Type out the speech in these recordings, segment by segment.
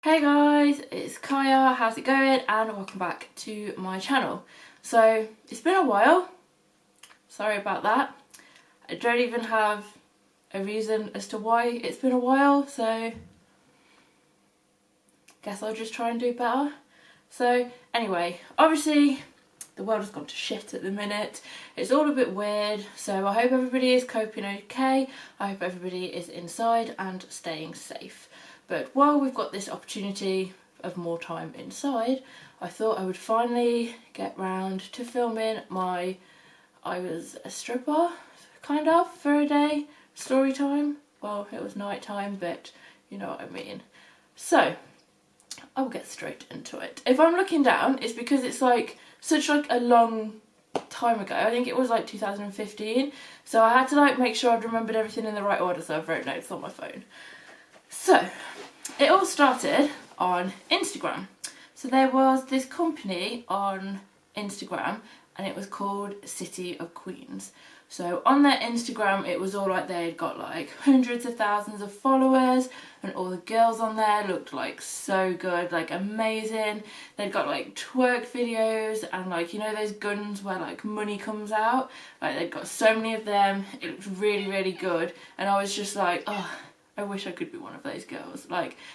Hey guys, it's Kaya, how's it going? And welcome back to my channel. So, it's been a while, sorry about that. I don't even have a reason as to why it's been a while, so guess I'll just try and do better. So, anyway, obviously the world has gone to shit at the minute. It's all a bit weird, so I hope everybody is coping okay. I hope everybody is inside and staying safe. But while we've got this opportunity of more time inside, I thought I would finally get round to filming I was a stripper, kind of, for a day, story time. Well, it was night time, but you know what I mean. So, I'll get straight into it. If I'm looking down, it's because it's such a long time ago. I think it was 2015. So I had to make sure I'd remembered everything in the right order, so I've wrote notes on my phone. So, it all started on Instagram. So there was this company on Instagram and it was called City of Queens. So on their Instagram it was all they'd got hundreds of thousands of followers and all the girls on there looked so good, amazing. They'd got twerk videos and you know those guns where money comes out? They'd got so many of them. It looked really, really good and I was just oh, I wish I could be one of those girls.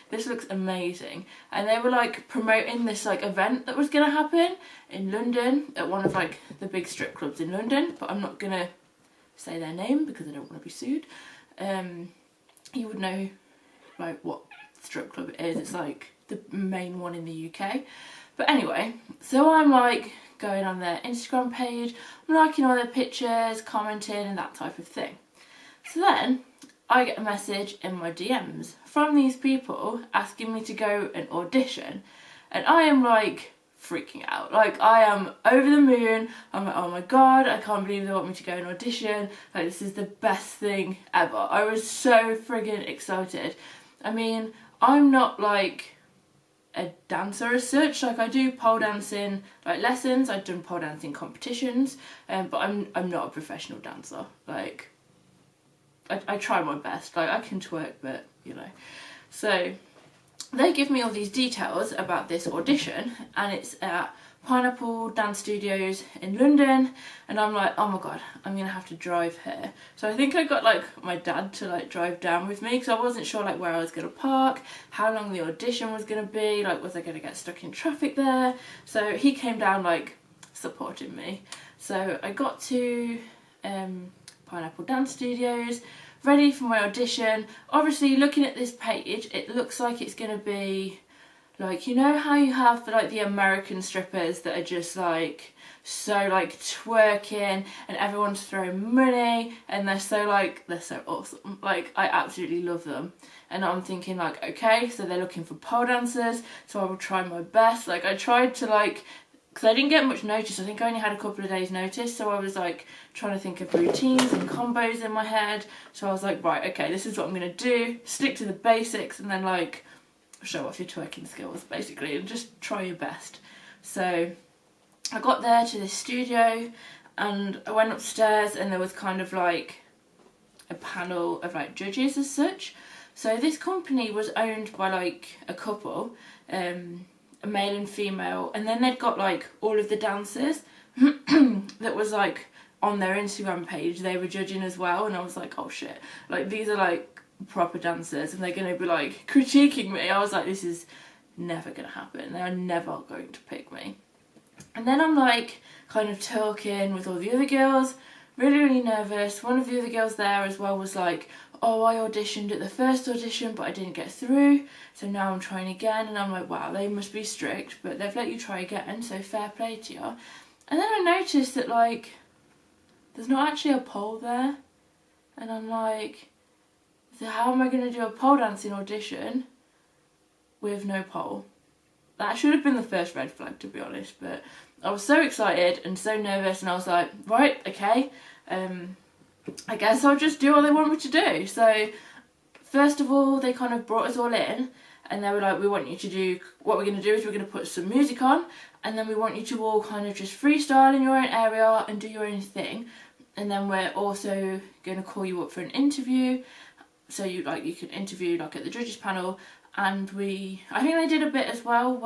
This looks amazing. And they were promoting this event that was gonna happen in London at one of the big strip clubs in London, but I'm not gonna say their name because I don't want to be sued. You would know what strip club it is. It's the main one in the UK. But anyway, so I'm going on their Instagram page, I'm liking all their pictures, commenting and that type of thing. So then I get a message in my DMs from these people asking me to go and audition, and I am freaking out. I am over the moon. I'm oh my god, I can't believe they want me to go and audition. This is the best thing ever. I was so friggin' excited. I mean, I'm not a dancer as such. I do pole dancing lessons. I've done pole dancing competitions, but I'm not a professional dancer. I try my best. I can twerk, but you know. So they give me all these details about this audition, and it's at Pineapple Dance Studios in London, and I'm oh my god, I'm gonna have to drive here. So I think I got my dad to drive down with me because I wasn't sure where I was gonna park, how long the audition was gonna be, was I gonna get stuck in traffic there. So he came down supporting me. So I got to Pineapple Dance Studios, ready for my audition. Obviously looking at this page it looks like it's gonna be you know how you have the American strippers that are just so twerking and everyone's throwing money and they're so awesome. I absolutely love them. And I'm thinking okay, so they're looking for pole dancers, so I will try my best. I tried to because I didn't get much notice. I think I only had a couple of days notice, so I was trying to think of routines and combos in my head. So I was right, okay, this is what I'm gonna do, stick to the basics and then show off your twerking skills basically and just try your best. So I got there to this studio and I went upstairs and there was a panel of judges as such. So this company was owned by a couple, a male and female, and then they'd got all of the dancers that was on their Instagram page, they were judging as well, and I was oh shit, these are proper dancers and they're gonna be critiquing me. I was this is never gonna happen, they're never going to pick me. And then I'm kind of talking with all the other girls, really nervous. One of the other girls there as well was oh, I auditioned at the first audition but I didn't get through, so now I'm trying again. And I'm wow, they must be strict, but they've let you try again, so fair play to you. And then I noticed that there's not actually a pole there, and I'm so how am I going to do a pole dancing audition with no pole? That should have been the first red flag, to be honest, but I was so excited and so nervous and I was right, okay, I guess I'll just do what they want me to do. So first of all they kind of brought us all in and they were we want you to do, what we're going to do is we're going to put some music on and then we want you to all kind of just freestyle in your own area and do your own thing, and then we're also going to call you up for an interview. So you can interview at the judges panel, and I think they did a bit as well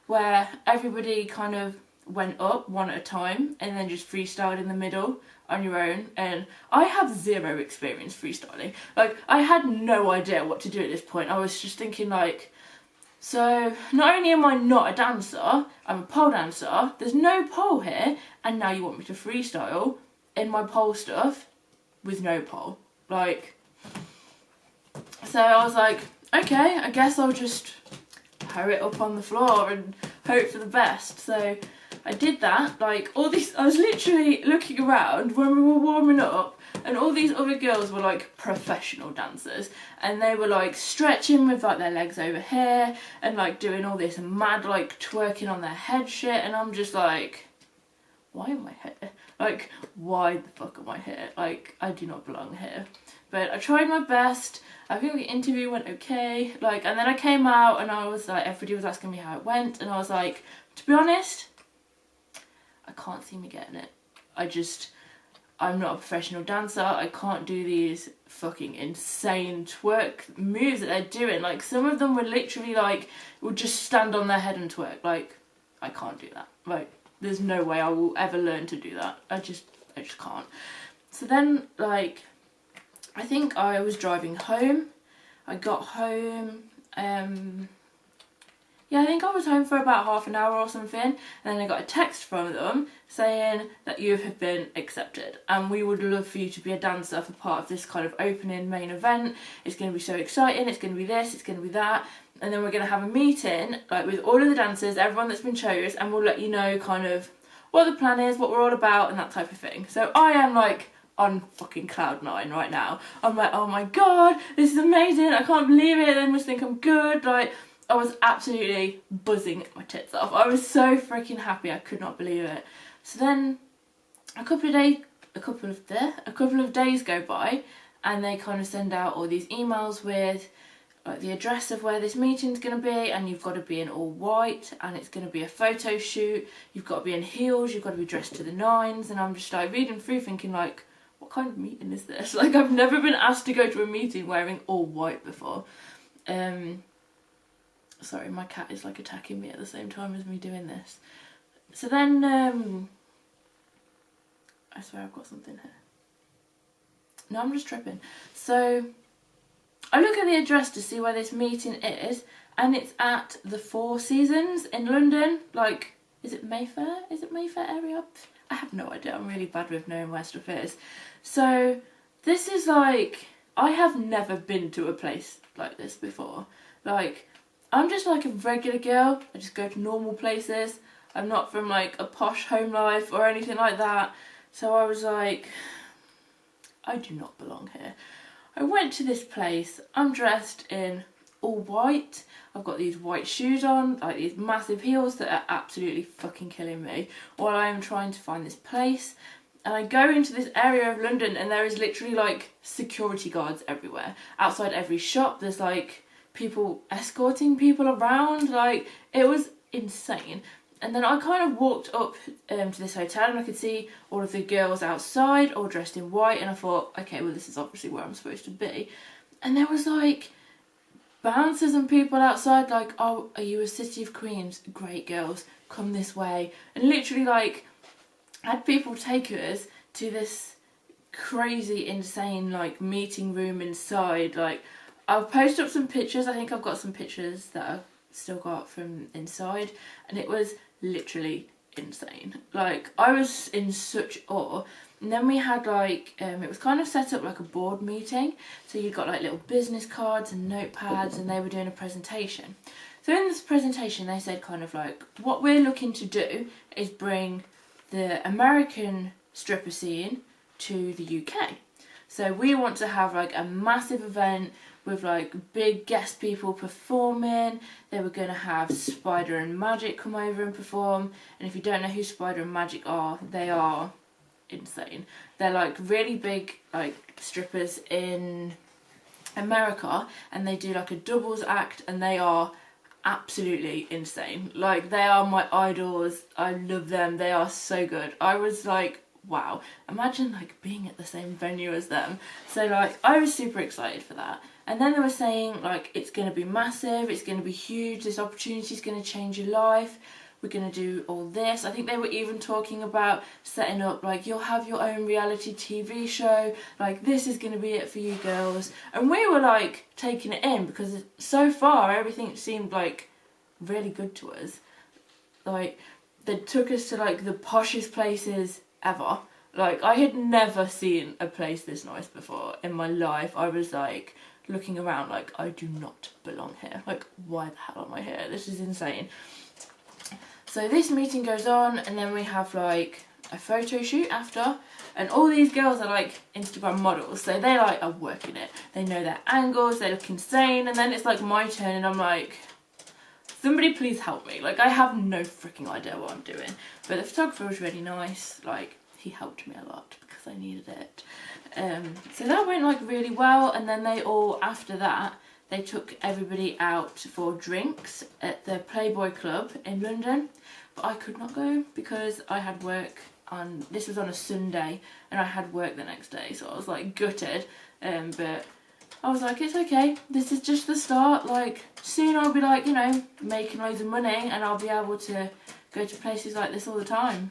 where everybody kind of went up one at a time and then just freestyled in the middle on your own. And I have zero experience freestyling. Like, I had no idea what to do at this point. I was just thinking, like, so not only am I not a dancer, I'm a pole dancer, there's no pole here, and now you want me to freestyle in my pole stuff with no pole. Like, so I was like, okay, I guess I'll just hurry it up on the floor and hope for the best. So I did that. Like, all these, I was literally looking around when we were warming up, and all these other girls were like professional dancers, and they were like stretching with like their legs over here and like doing all this mad like twerking on their head shit, and I'm just like, why am I here? Like, why the fuck am I here? Like, I do not belong here. But I tried my best. I think the interview went okay. Like, and then I came out and I was like, everybody was asking me how it went, and I was like, to be honest, I can't see me getting it. I'm not a professional dancer. I can't do these fucking insane twerk moves that they're doing. Like, some of them were literally like, would just stand on their head and twerk. Like, I can't do that. Like, there's no way I will ever learn to do that. I just can't. So then, like, I think I was driving home. I got home, I think I was home for about half an hour or something, and then I got a text from them saying that you have been accepted and we would love for you to be a dancer for part of this kind of opening main event. It's going to be so exciting, it's going to be this, it's going to be that, and then we're going to have a meeting like with all of the dancers, everyone that's been chose, and we'll let you know kind of what the plan is, what we're all about, and that type of thing. So I am like on fucking cloud 9 right now. I'm like, oh my god, this is amazing, I can't believe it, they must think I'm good. Like, I was absolutely buzzing my tits off. I was so freaking happy, I could not believe it. So then a couple of days go by, and they kind of send out all these emails with like the address of where this meeting's going to be, and you've got to be in all white, and it's going to be a photo shoot, you've got to be in heels, you've got to be dressed to the nines. And I'm just like reading through thinking, like, what kind of meeting is this? Like, I've never been asked to go to a meeting wearing all white before. Sorry, my cat is like attacking me at the same time as me doing this. So then, I swear I've got something here. No, I'm just tripping. So I look at the address to see where this meeting is, and it's at the Four Seasons in London. Like, is it Mayfair? Is it Mayfair area? I have no idea. I'm really bad with knowing where stuff is. So this is like, I have never been to a place like this before. Like, I'm just like a regular girl. I just go to normal places. I'm not from like a posh home life or anything like that. So I was like, I do not belong here. I went to this place. I'm dressed in all white. I've got these white shoes on, like these massive heels that are absolutely fucking killing me while I am trying to find this place. And I go into this area of London, and there is literally like security guards everywhere. Outside every shop there's like people escorting people around. Like, it was insane. And then I kind of walked up to this hotel, and I could see all of the girls outside all dressed in white, and I thought, okay, well, this is obviously where I'm supposed to be. And there was like bouncers and people outside like, oh, are you a City of Queens? Great, girls, come this way. And literally like had people take us to this crazy insane like meeting room inside. Like, I'll post up some pictures. I think I've got some pictures that I've still got from inside, and it was literally insane. Like, I was in such awe. And then we had like, it was kind of set up like a board meeting. So you got like little business cards and notepads, and they were doing a presentation. So in this presentation they said kind of like, what we're looking to do is bring the American stripper scene to the UK. So we want to have like a massive event with like big guest people performing. They were going to have Spider and Magic come over and perform. And if you don't know who Spider and Magic are, they are insane. They're like really big like strippers in America, and they do like a doubles act, and they are absolutely insane. Like, they are my idols. I love them. They are so good. I was like, wow, imagine like being at the same venue as them. So like, I was super excited for that. And then they were saying like it's going to be massive, it's going to be huge, this opportunity is going to change your life, we're going to do all this. I think they were even talking about setting up like you'll have your own reality TV show, like this is going to be it for you girls. And we were like taking it in because so far everything seemed like really good to us. Like they took us to like the poshest places ever. Like I had never seen a place this nice before in my life. I was like looking around like I do not belong here. Like why the hell am I here? This is insane. So this meeting goes on and then we have like a photo shoot after, and all these girls are like Instagram models, so they like are working it. They know their angles, they look insane, and then it's like my turn and I'm like, somebody please help me. Like I have no freaking idea what I'm doing. But the photographer was really nice, like he helped me a lot because I needed it. So that went like really well, and then they all, after that, they took everybody out for drinks at the Playboy Club in London, but I could not go because I had work on, this was on a Sunday, and I had work the next day, so I was like gutted, but I was like, it's okay, this is just the start, like soon I'll be like, you know, making loads of money and I'll be able to go to places like this all the time.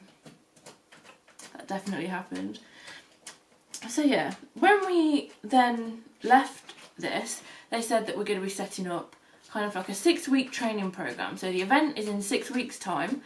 That definitely happened. So yeah, when we then left this, they said that we're going to be setting up kind of like a 6-week training program. So the event is in 6 weeks time,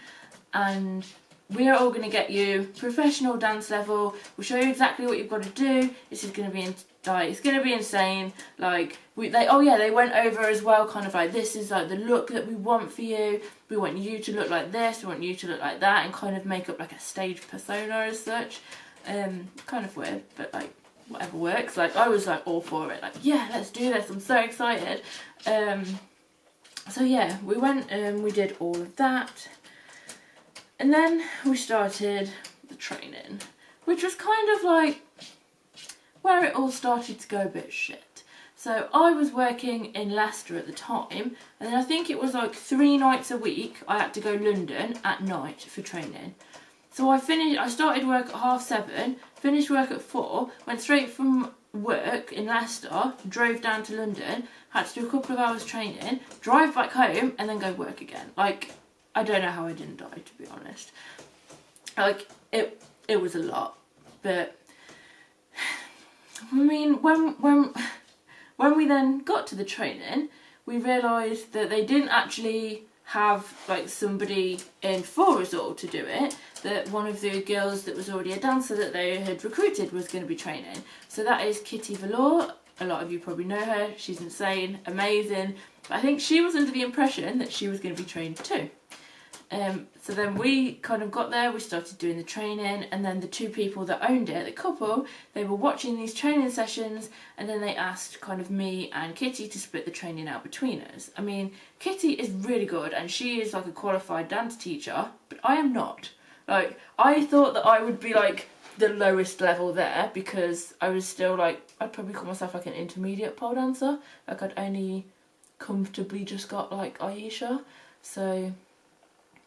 and we're all going to get you professional dance level. We'll show you exactly what you've got to do. This is going to be it's going to be insane. Like they went over as well, kind of like this is like the look that we want for you. We want you to look like this. We want you to look like that, and kind of make up like a stage persona as such. Kind of weird, but like whatever works. Like I was like all for it, like yeah, let's do this, I'm so excited. So yeah, we went and we did all of that, and then we started the training, which was kind of like where it all started to go a bit shit. So I was working in Leicester at the time, and then I think it was like 3 nights a week I had to go London at night for training. So I started work at 7:30, finished work at 4, went straight from work in Leicester, drove down to London, had to do a couple of hours training, drive back home, and then go work again. Like, I don't know how I didn't die, to be honest. Like, it was a lot. But, I mean, when we then got to the training, we realised that they didn't actually have like somebody in for us all to do it, that one of the girls that was already a dancer that they had recruited was going to be training. So that is Kitty Velour. A lot of you probably know her, she's insane, amazing, but I think she was under the impression that she was going to be trained too. So then we kind of got there, we started doing the training, and then the 2 people that owned it, the couple, they were watching these training sessions, and then they asked kind of me and Kitty to split the training out between us. I mean, Kitty is really good and she is like a qualified dance teacher, but I am not. Like, I thought that I would be like the lowest level there because I was still like, I'd probably call myself like an intermediate pole dancer. Like, I'd only comfortably just got like Aisha, so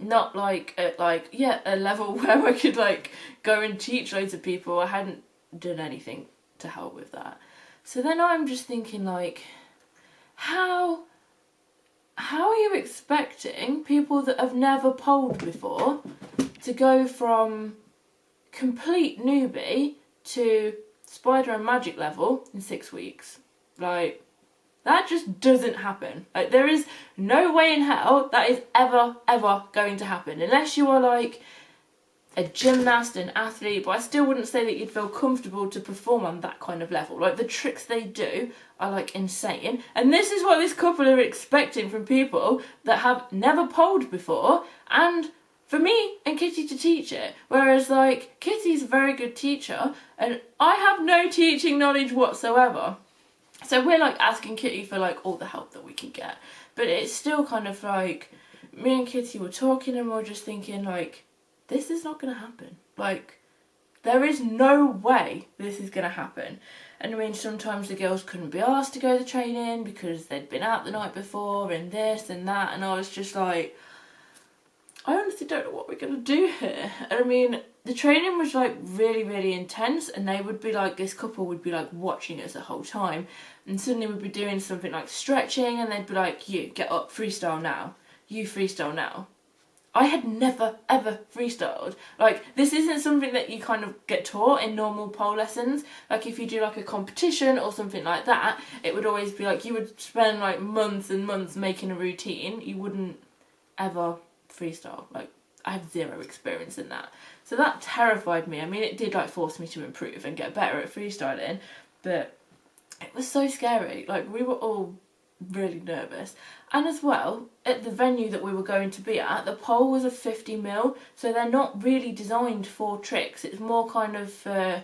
not like at like a level where I could like go and teach loads of people. I hadn't done anything to help with that. So then I'm just thinking like, how are you expecting people that have never poled before to go from complete newbie to spider and magic level in 6 weeks? Like, that just doesn't happen. Like, there is no way in hell that is ever going to happen. Unless you are like a gymnast, an athlete, but I still wouldn't say that you'd feel comfortable to perform on that kind of level. Like, the tricks they do are like insane. And this is what this couple are expecting from people that have never poled before, and for me and Kitty to teach it. Whereas like, Kitty's a very good teacher and I have no teaching knowledge whatsoever. So we're like asking Kitty for like all the help that we can get. But it's still kind of like, me and Kitty were talking and we were just thinking like, this is not going to happen. Like, there is no way this is going to happen. And I mean, sometimes the girls couldn't be asked to go to the training because they'd been out the night before and this and that. And I was just like, I honestly don't know what we're going to do here. And I mean, the training was like really intense, and they would be like, this couple would be like watching us the whole time, and suddenly we'd be doing something like stretching, and they'd be like, you get up, freestyle now, you freestyle now. I had never ever freestyled. Like, this isn't something that you kind of get taught in normal pole lessons. Like, if you do like a competition or something like that, it would always be like, you would spend like months and months making a routine. You wouldn't ever freestyle. Like, I have zero experience in that. So that terrified me. I mean, it did like force me to improve and get better at freestyling, but it was so scary. Like, we were all really nervous. And as well, at the venue that we were going to be at, the pole was a 50mm, so they're not really designed for tricks. It's more kind of for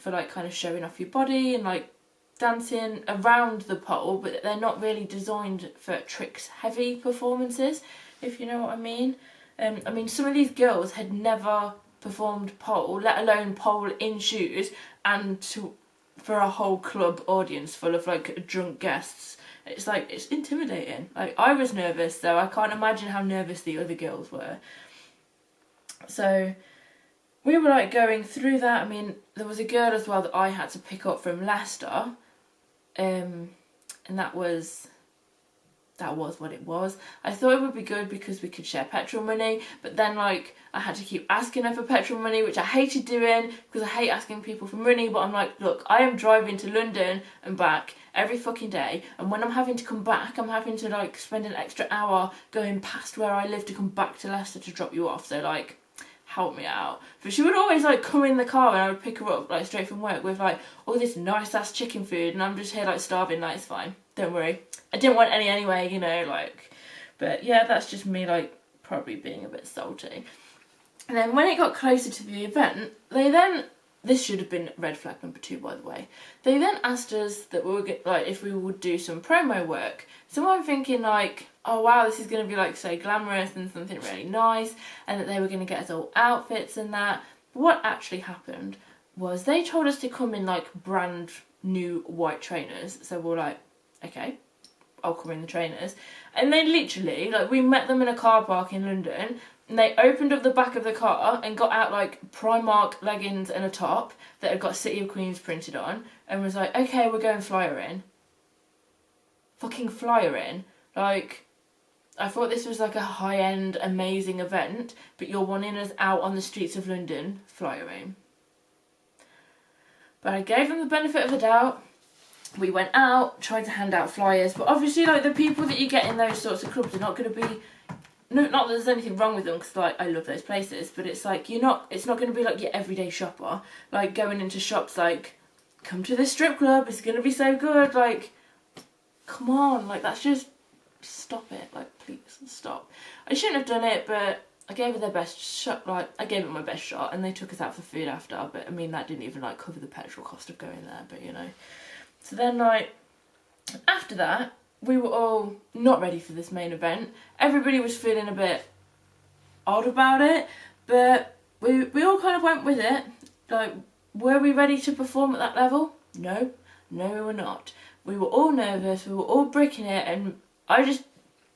like kind of showing off your body and like dancing around the pole, but they're not really designed for tricks heavy performances, if you know what I mean. I mean, some of these girls had never performed pole, let alone pole in shoes, and for a whole club audience full of like drunk guests. It's like, it's intimidating. Like, I was nervous, so I can't imagine how nervous the other girls were. So we were like going through that. I mean, there was a girl as well that I had to pick up from Leicester, and that was what it was. I thought it would be good because we could share petrol money, but then like I had to keep asking her for petrol money, which I hated doing because I hate asking people for money. But I'm like, look, I am driving to London and back every fucking day, and when I'm having to come back, I'm having to like spend an extra hour going past where I live to come back to Leicester to drop you off, so like, help me out. But she would always like come in the car and I would pick her up like straight from work with like all this nice ass chicken food, and I'm just here like starving. Like, it's fine, don't worry, I didn't want any anyway, you know, like. But yeah, that's just me like probably being a bit salty. And then when it got closer to the event, this should have been red flag number 2, by the way. They then asked us that we were like if we would do some promo work. So I'm thinking like, oh wow, this is going to be like so glamorous and something really nice, and that they were going to get us all outfits and that. But what actually happened was they told us to come in like brand new white trainers. So we're like, okay, I'll come in the trainers. And they literally, like, we met them in a car park in London, and they opened up the back of the car and got out like Primark leggings and a top that had got City of Queens printed on, and was like, okay, we're going flyer in. Fucking flyer in. Like, I thought this was like a high-end, amazing event, but you're wanting us out on the streets of London flyer in. But I gave them the benefit of the doubt. We went out, tried to hand out flyers, but obviously like the people that you get in those sorts of clubs are not going to be, no, not that there's anything wrong with them, because like I love those places, but it's like it's not going to be like your everyday shopper, like going into shops like, come to this strip club, it's going to be so good, like, come on, like that's just, stop it, like please stop. I shouldn't have done it, but I gave it their best shot, like I gave it my best shot, and they took us out for food after, but I mean that didn't even like cover the petrol cost of going there, but you know. So then like, after that, we were all not ready for this main event. Everybody was feeling a bit odd about it, but we all kind of went with it. Like, were we ready to perform at that level? No, we were not. We were all nervous, we were all bricking it, and I just,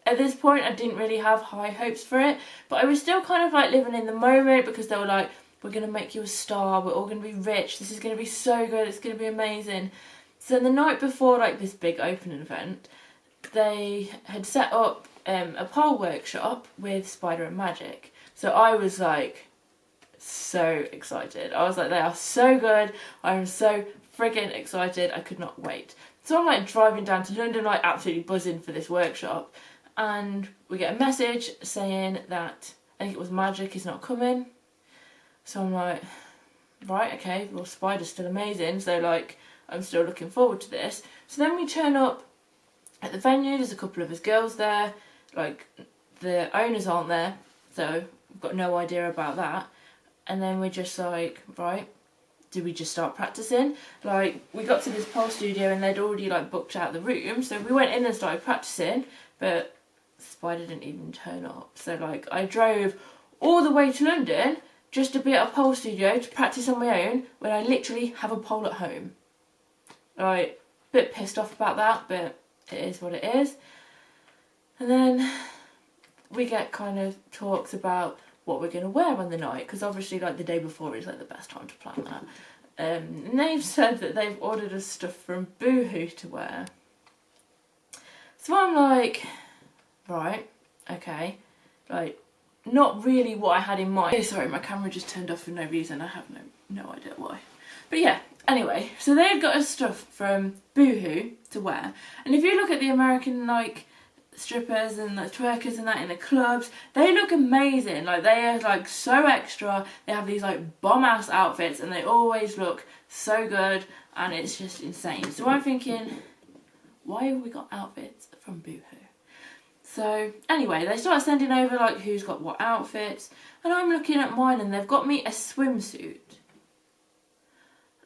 at this point, I didn't really have high hopes for it, but I was still kind of like living in the moment, because they were like, we're going to make you a star, we're all going to be rich, this is going to be so good, it's going to be amazing. So the night before like this big opening event, they had set up a pole workshop with Spider and Magic. So I was like so excited. I was like, they are so good. I am so friggin' excited. I could not wait. So I'm like driving down to London, like absolutely buzzing for this workshop. And we get a message saying that, I think it was Magic is not coming. So I'm like, right, okay, well Spider's still amazing. So like, I'm still looking forward to this. So then we turn up at the venue, there's a couple of us girls there, like the owners aren't there, so we've got no idea about that. And then we're just like, right, do we just start practicing? Like, we got to this pole studio and they'd already like booked out the room, so we went in and started practicing, but Spider didn't even turn up. So like, I drove all the way to London just to be at a pole studio to practice on my own when I literally have a pole at home. Like, a bit pissed off about that, but it is what it is. And then we get kind of talks about, what we're going to wear on the night, because obviously like the day before is like the best time to plan that. And they've said that they've ordered us stuff from Boohoo to wear. So I'm like, right, okay, like, not really what I had in mind. Oh, sorry, my camera just turned off for no reason. I have no idea why. But yeah, anyway, so they've got us stuff from Boohoo to wear. And if you look at the American, like, strippers and the twerkers and that in the clubs, they look amazing. Like, they are like so extra. They have these like bomb ass outfits and they always look so good, and it's just insane. So I'm thinking, why have we got outfits from Boohoo? So anyway, they start sending over like who's got what outfits, and I'm looking at mine and they've got me a swimsuit.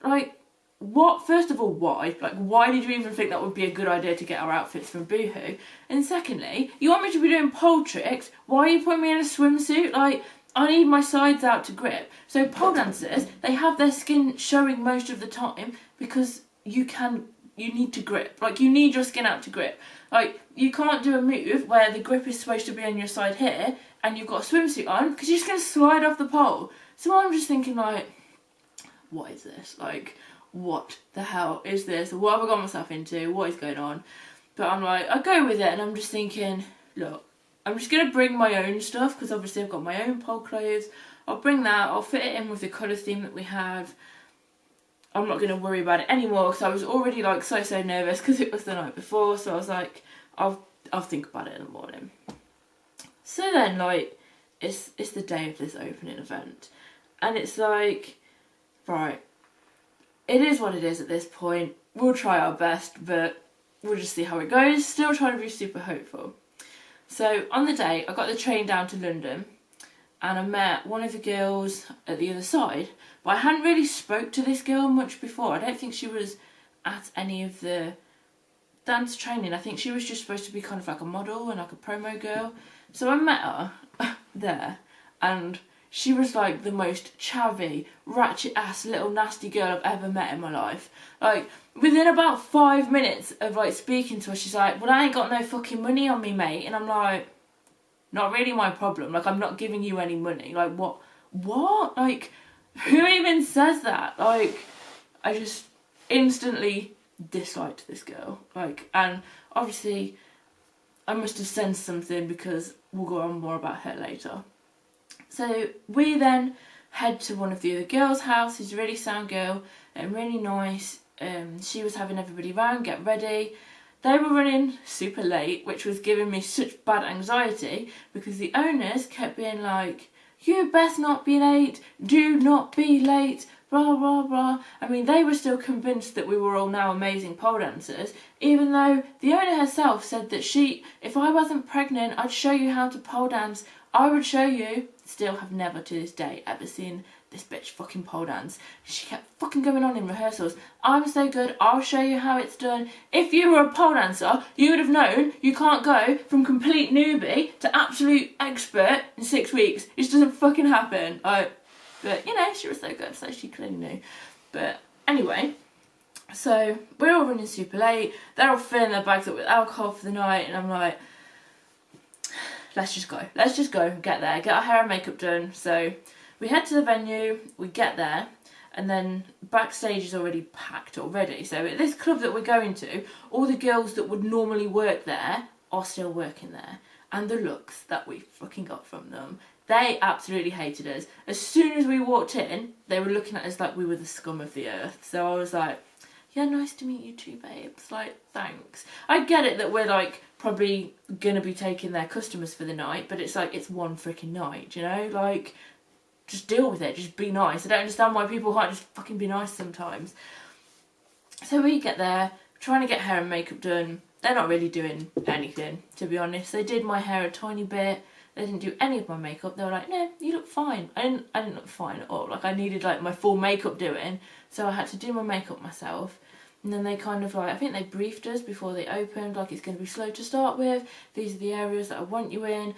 Like, what? First of all, why? Like, why did you even think that would be a good idea to get our outfits from Boohoo? And secondly, you want me to be doing pole tricks? Why are you putting me in a swimsuit? Like, I need my sides out to grip. So pole dancers, they have their skin showing most of the time because you need to grip. Like, you need your skin out to grip. Like, you can't do a move where the grip is supposed to be on your side here and you've got a swimsuit on because you're just going to slide off the pole. So I'm just thinking, like, what is this? Like, what the hell is this? What have I got myself into? What is going on? But I'm like, I go with it, and I'm just thinking, look, I'm just going to bring my own stuff because obviously I've got my own pole clothes. I'll bring that, I'll fit it in with the colour theme that we have. I'm not going to worry about it anymore because I was already like so nervous because it was the night before. So I was like, I'll think about it in the morning. So then, like, it's the day of this opening event, and it's like, right, it is what it is at this point. We'll try our best, but we'll just see how it goes. Still trying to be super hopeful. So on the day, I got the train down to London, and I met one of the girls at the other side, but I hadn't really spoke to this girl much before. I don't think she was at any of the dance training. I think she was just supposed to be kind of like a model and like a promo girl. So I met her there, and she was like the most chavvy, ratchet ass little nasty girl I've ever met in my life. Like, within about 5 minutes of like speaking to her, she's like, well, I ain't got no fucking money on me, mate. And I'm like, not really my problem. Like, I'm not giving you any money. Like, what? Like, who even says that? Like, I just instantly disliked this girl. Like, and obviously I must have sensed something because we'll go on more about her later. So we then head to one of the other girls' house, who's a really sound girl and really nice. She was having everybody round, get ready. They were running super late, which was giving me such bad anxiety because the owners kept being like, you best not be late, do not be late, blah blah blah. I mean, they were still convinced that we were all now amazing pole dancers, even though the owner herself said that if I wasn't pregnant, I'd show you how to pole dance. I would show you. Still have never to this day ever seen this bitch fucking pole dance. She kept fucking going on in rehearsals. I'm so good, I'll show you how it's done. If you were a pole dancer, you would have known you can't go from complete newbie to absolute expert in 6 weeks. It just doesn't fucking happen. But, you know, she was so good, so she clearly knew. But anyway, so we're all running super late. They're all filling their bags up with alcohol for the night, and I'm like, let's just go, get there, get our hair and makeup done. So we head to the venue, we get there, and then backstage is already packed already. So at this club that we're going to, all the girls that would normally work there are still working there. And the looks that we fucking got from them, they absolutely hated us. As soon as we walked in, they were looking at us like we were the scum of the earth. So I was like, yeah, nice to meet you too, babes. Like, thanks. I get it that we're like probably gonna be taking their customers for the night, but it's like, it's one freaking night, you know? Like, just deal with it, just be nice. I don't understand why people can't just fucking be nice sometimes. So we get there, trying to get hair and makeup done. They're not really doing anything, to be honest. They did my hair a tiny bit. They didn't do any of my makeup. They were like, no, you look fine. I didn't look fine at all. Like, I needed like my full makeup doing, so I had to do my makeup myself. And then they kind of like, I think they briefed us before they opened, like, it's going to be slow to start with. These are the areas that I want you in.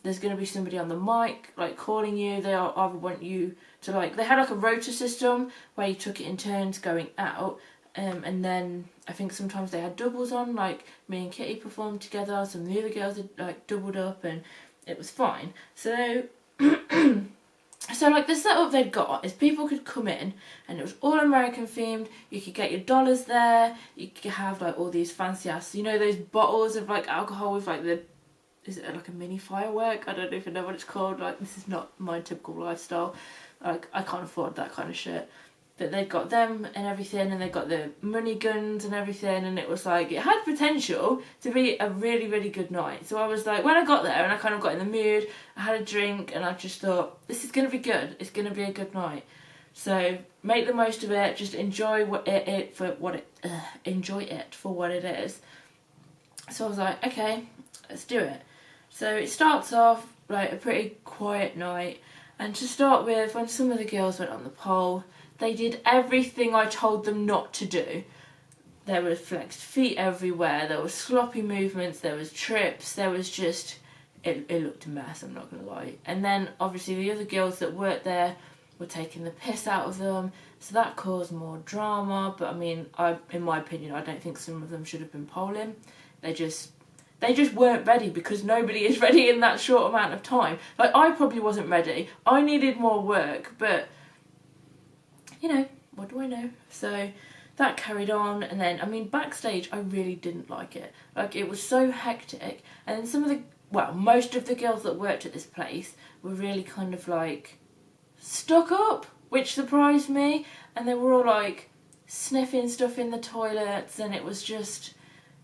There's going to be somebody on the mic, like, calling you. They either want you to, like, they had like a rota system where you took it in turns going out. And then I think sometimes they had doubles on, like me and Kitty performed together. Some of the other girls had like doubled up, and it was fine. So So like the setup they'd got is people could come in and it was all American themed. You could get your dollars there. You could have like all these fancy ass, you know, those bottles of like alcohol with like the, is it like a mini firework? I don't even know what it's called. Like, this is not my typical lifestyle. Like, I can't afford that kind of shit. But they'd got them and everything, and they got the money guns and everything, and it was like, it had potential to be a really, really good night. So I was like, when I got there and I kind of got in the mood, I had a drink and I just thought, this is going to be good. It's going to be a good night. So make the most of it. Just enjoy enjoy it for what it is. So I was like, okay, let's do it. So it starts off like a pretty quiet night, and to start with, when some of the girls went on the pole, they did everything I told them not to do. There were flexed feet everywhere, there were sloppy movements, there was trips, there was just, it looked a mess, I'm not going to lie. And then obviously the other girls that worked there were taking the piss out of them, so that caused more drama. But I mean, in my opinion, I don't think some of them should have been poling. They just weren't ready, because nobody is ready in that short amount of time. Like, I probably wasn't ready. I needed more work, but, you know, what do I know? So that carried on, and then, I mean, backstage, I really didn't like it. Like, it was so hectic, and then some of the, well, most of the girls that worked at this place were really kind of, like, stuck up, which surprised me, and they were all, like, sniffing stuff in the toilets, and it was just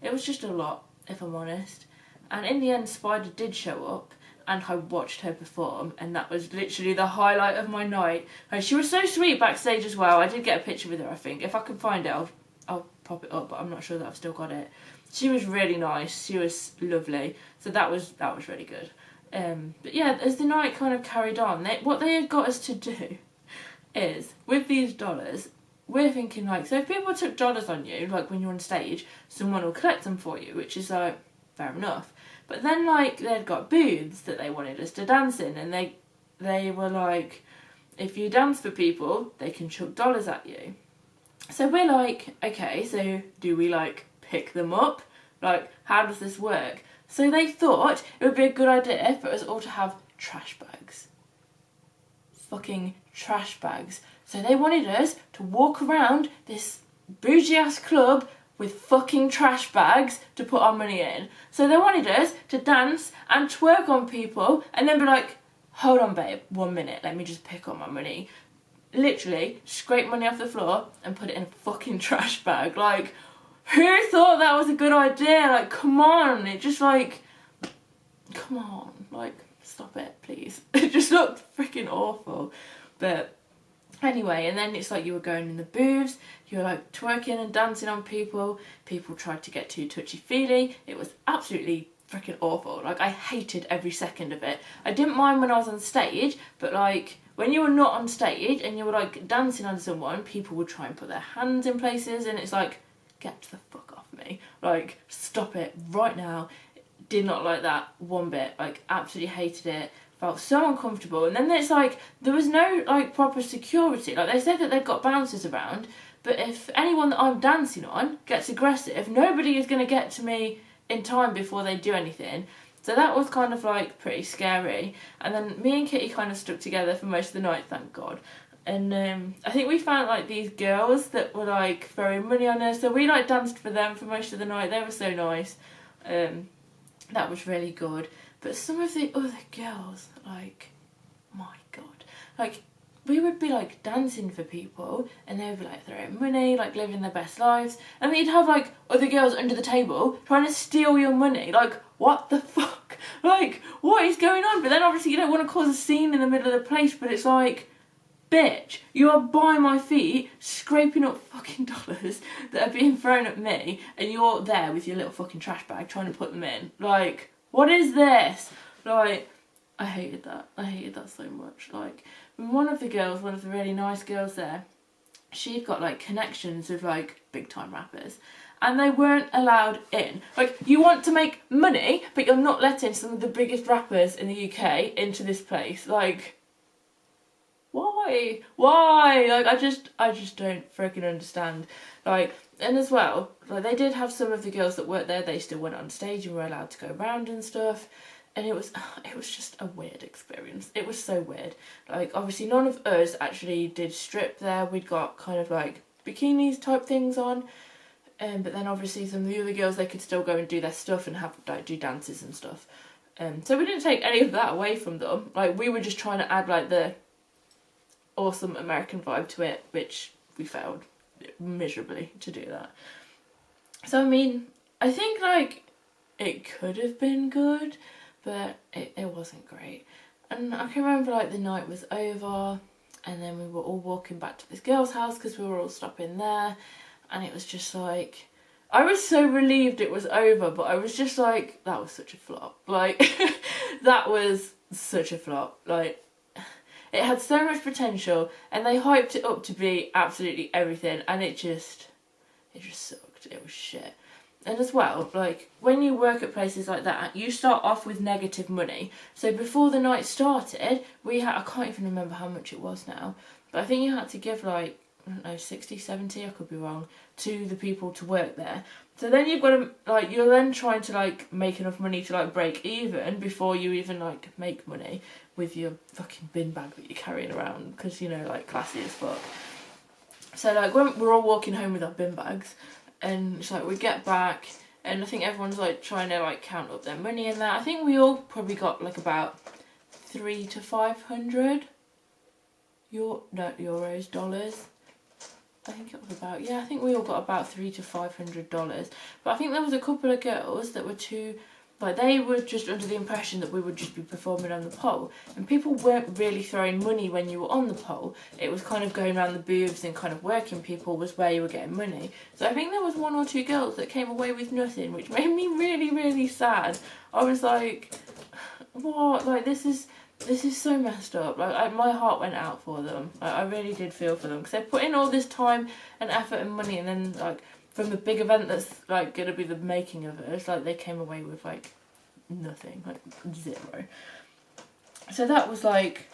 a lot, if I'm honest. And in the end, Spider did show up, and I watched her perform, and that was literally the highlight of my night. And she was so sweet backstage as well. I did get a picture with her, I think. If I can find it, I'll pop it up, but I'm not sure that I've still got it. She was really nice. She was lovely. So that was really good. But yeah, as the night kind of carried on, what they had got us to do is, with these dollars, we're thinking like, so if people took dollars on you, like when you're on stage, someone will collect them for you, which is like, fair enough. But then like, they'd got booths that they wanted us to dance in, and they were like, if you dance for people, they can chuck dollars at you. So we're like, okay, so do we like pick them up? Like, how does this work? So they thought it would be a good idea for us all to have trash bags. Fucking trash bags. So they wanted us to walk around this bougie ass club with fucking trash bags to put our money in. So they wanted us to dance and twerk on people and then be like, hold on babe, 1 minute, let me just pick up my money. Literally, scrape money off the floor and put it in a fucking trash bag. Like, who thought that was a good idea? Like, come on, it just like, come on, like, stop it, please. It just looked freaking awful. But anyway, and then it's like you were going in the booths, you were like twerking and dancing on people. People tried to get too touchy-feely. It was absolutely freaking awful. Like, I hated every second of it. I didn't mind when I was on stage, but like, when you were not on stage and you were like dancing on someone, people would try and put their hands in places, and it's like, get the fuck off me. Like, stop it right now. Did not like that one bit. Like, absolutely hated it. Felt so uncomfortable. And then it's like, there was no like proper security. Like, they said that they've got bouncers around, but if anyone that I'm dancing on gets aggressive, nobody is going to get to me in time before they do anything. So that was kind of like pretty scary. And then me and Kitty kind of stuck together for most of the night, thank God. And I think we found like these girls that were like throwing money on us, so we like danced for them for most of the night. They were so nice. That was really good. But some of the other girls, like, my God, like, we would be like dancing for people and they would be like throwing money, like living their best lives, and then you'd have like other girls under the table trying to steal your money. Like, what the fuck? Like, what is going on? But then obviously you don't want to cause a scene in the middle of the place, but it's like, bitch, you are by my feet scraping up fucking dollars that are being thrown at me, and you're there with your little fucking trash bag trying to put them in. Like, what is this? Like, I hated that. I hated that so much. Like, one of the really nice girls there, she'd got like connections with like big time rappers, and they weren't allowed in. Like, you want to make money, but you're not letting some of the biggest rappers in the UK into this place. Like, why? Like, I just don't freaking understand. Like, and as well, like, they did have some of the girls that worked there, they still went on stage and were allowed to go around and stuff. and it was just a weird experience. It was so weird. Like, obviously none of us actually did strip there. We'd got kind of like bikinis type things on, but then obviously some of the other girls, they could still go and do their stuff and have like do dances and stuff. So we didn't take any of that away from them. Like, we were just trying to add like the awesome American vibe to it, which we failed miserably to do that. So I mean, I think like it could have been good, but it wasn't great. And I can remember like the night was over, and then we were all walking back to this girl's house because we were all stopping there, and it was just like, I was so relieved it was over, but I was just like, that was such a flop. Like, that was such a flop. Like, it had so much potential, and they hyped it up to be absolutely everything, and it just sucked. It was shit. And as well, like, when you work at places like that, you start off with negative money. So before the night started, we had, I can't even remember how much it was now, but I think you had to give like, I don't know, 60, 70, I could be wrong, to the people to work there. So then you've got to, like, you're then trying to like make enough money to like break even before you even like make money with your fucking bin bag that you're carrying around, because, you know, like, classy as fuck. So like, when we're all walking home with our bin bags, and it's like we get back, and I think everyone's like trying to like count up their money and that. I think we all probably got like about 300 to 500 euros, dollars. I think it was about, yeah, I think we all got about $300 to $500. But I think there was a couple of girls that were too, like, they were just under the impression that we would just be performing on the pole, and people weren't really throwing money when you were on the pole. It was kind of going around the booths and kind of working people was where you were getting money. So I think there was 1 or 2 girls that came away with nothing, which made me really, really sad. I was like, what? Like, this is so messed up. Like, my heart went out for them. I really did feel for them, because they put in all this time and effort and money, and then like, from the big event that's like gonna be the making of it, it's like they came away with like nothing, like 0. So that was like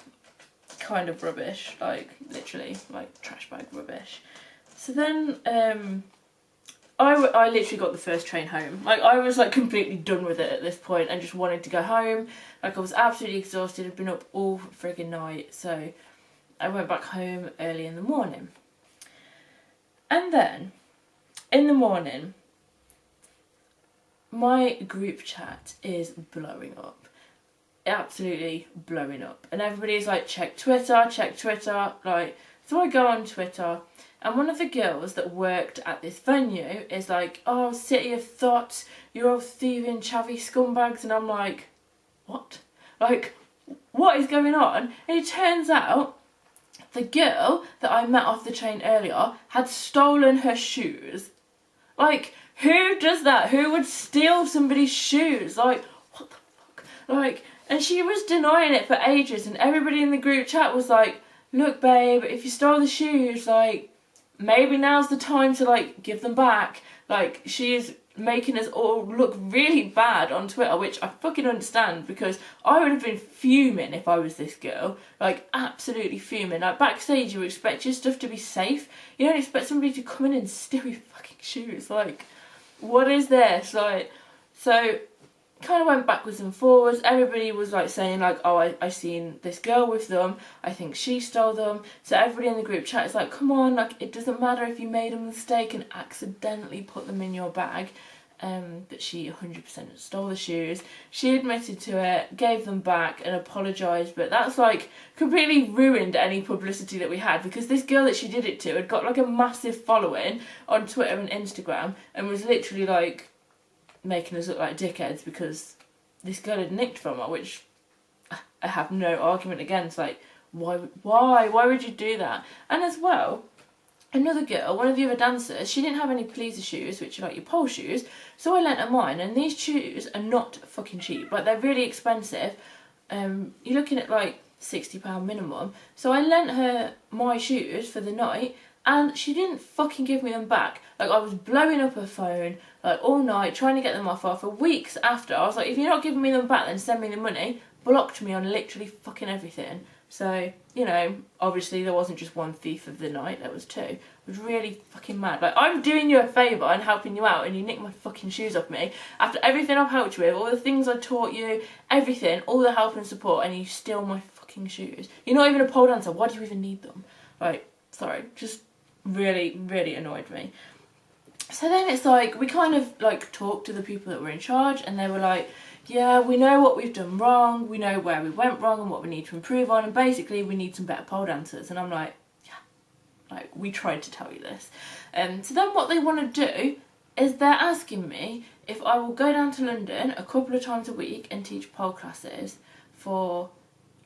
kind of rubbish, like literally like trash bag rubbish. So then I literally got the first train home. Like, I was like completely done with it at this point and just wanted to go home. Like, I was absolutely exhausted. I'd been up all friggin' night, so I went back home early in the morning. And then in the morning, my group chat is blowing up. Absolutely blowing up. And everybody's like, check Twitter, check Twitter. Like, so I go on Twitter, and one of the girls that worked at this venue is like, oh, city of thoughts, you're all thieving, chavvy scumbags. And I'm like, what? Like, what is going on? And it turns out the girl that I met off the train earlier had stolen her shoes. Like, who does that? Who would steal somebody's shoes? Like, what the fuck? Like, and she was denying it for ages, and everybody in the group chat was like, look, babe, if you stole the shoes, like, maybe now's the time to, like, give them back. Like, she is making us all look really bad on Twitter, which I fucking understand, because I would have been fuming if I was this girl. Like, absolutely fuming. Like, backstage you expect your stuff to be safe. You don't expect somebody to come in and steal your fucking shoes. Like, what is this? Like, so kind of went backwards and forwards. Everybody was like saying like, oh, I seen this girl with them, I think she stole them. So everybody in the group chat is like, come on, like, it doesn't matter if you made a mistake and accidentally put them in your bag. But she 100% stole the shoes. She admitted to it, gave them back and apologised, but that's like completely ruined any publicity that we had, because this girl that she did it to had got like a massive following on Twitter and Instagram, and was literally like making us look like dickheads because this girl had nicked from her, which I have no argument against. Like, why would you do that? And as well, another girl, one of the other dancers, she didn't have any pleaser shoes, which are like your pole shoes, so I lent her mine, and these shoes are not fucking cheap. Like, they're really expensive. You're looking at like £60 minimum. So I lent her my shoes for the night, and she didn't fucking give me them back. Like, I was blowing up her phone like all night trying to get them off her for weeks after. I was like, if you're not giving me them back, then send me the money. Blocked me on literally fucking everything. So, you know, obviously there wasn't just one thief of the night, there was two. I was really fucking mad. Like, I'm doing you a favour and helping you out and you nick my fucking shoes off me after everything I've helped you with, all the things I taught you, everything, all the help and support, and you steal my fucking shoes. You're not even a pole dancer, why do you even need them? Like, sorry, just really, really annoyed me. So then it's like, we kind of like talked to the people that were in charge, and they were like, yeah, we know what we've done wrong, we know where we went wrong and what we need to improve on, and basically we need some better pole dancers. And I'm like, yeah, like, we tried to tell you this. So then what they want to do is they're asking me if I will go down to London a couple of times a week and teach pole classes for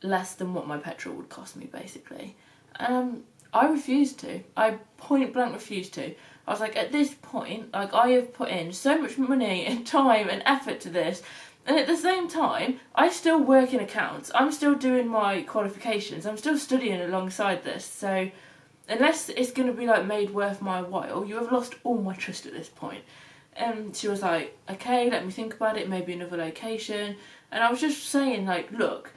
less than what my petrol would cost me, basically. I refused to. I point blank refused to. I was like, at this point, like, I have put in so much money and time and effort to this, and at the same time, I still work in accounts. I'm still doing my qualifications. I'm still studying alongside this. So unless it's going to be like made worth my while, you have lost all my trust at this point. And she was like, okay, let me think about it, maybe another location. And I was just saying, like, look,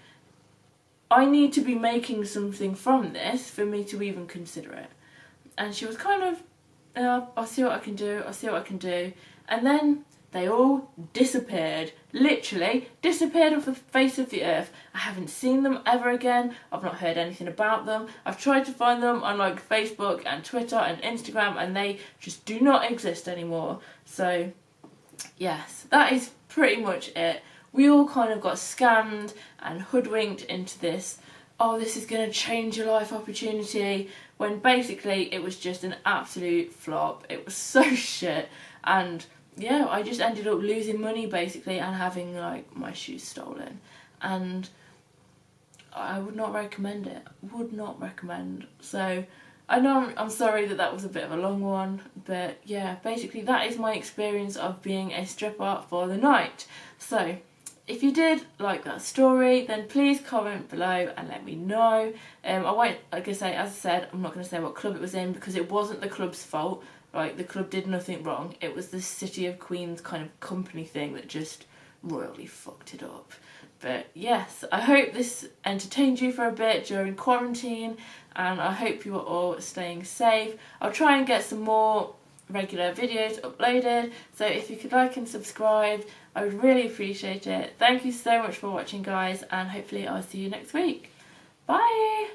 I need to be making something from this for me to even consider it. And she was kind of, I'll see what I can do, I'll see what I can do. And then they all disappeared, literally disappeared off the face of the earth. I haven't seen them ever again. I've not heard anything about them. I've tried to find them on like Facebook and Twitter and Instagram, and they just do not exist anymore. So yes, that is pretty much it. We all kind of got scammed and hoodwinked into this, oh, this is going to change your life opportunity, when basically it was just an absolute flop. It was so shit, and yeah, I just ended up losing money basically and having like my shoes stolen, and I would not recommend it. Would not recommend. So I know I'm sorry that that was a bit of a long one, but yeah, basically that is my experience of being a stripper for the night. So if you did like that story, then please comment below and let me know. I won't, like I say, as I said, I'm not going to say what club it was in because it wasn't the club's fault. Like, the club did nothing wrong. It was the City of Queens kind of company thing that just royally fucked it up. But yes, I hope this entertained you for a bit during quarantine, and I hope you are all staying safe. I'll try and get some more regular videos uploaded, so if you could like and subscribe, I would really appreciate it. Thank you so much for watching, guys, and hopefully I'll see you next week. Bye!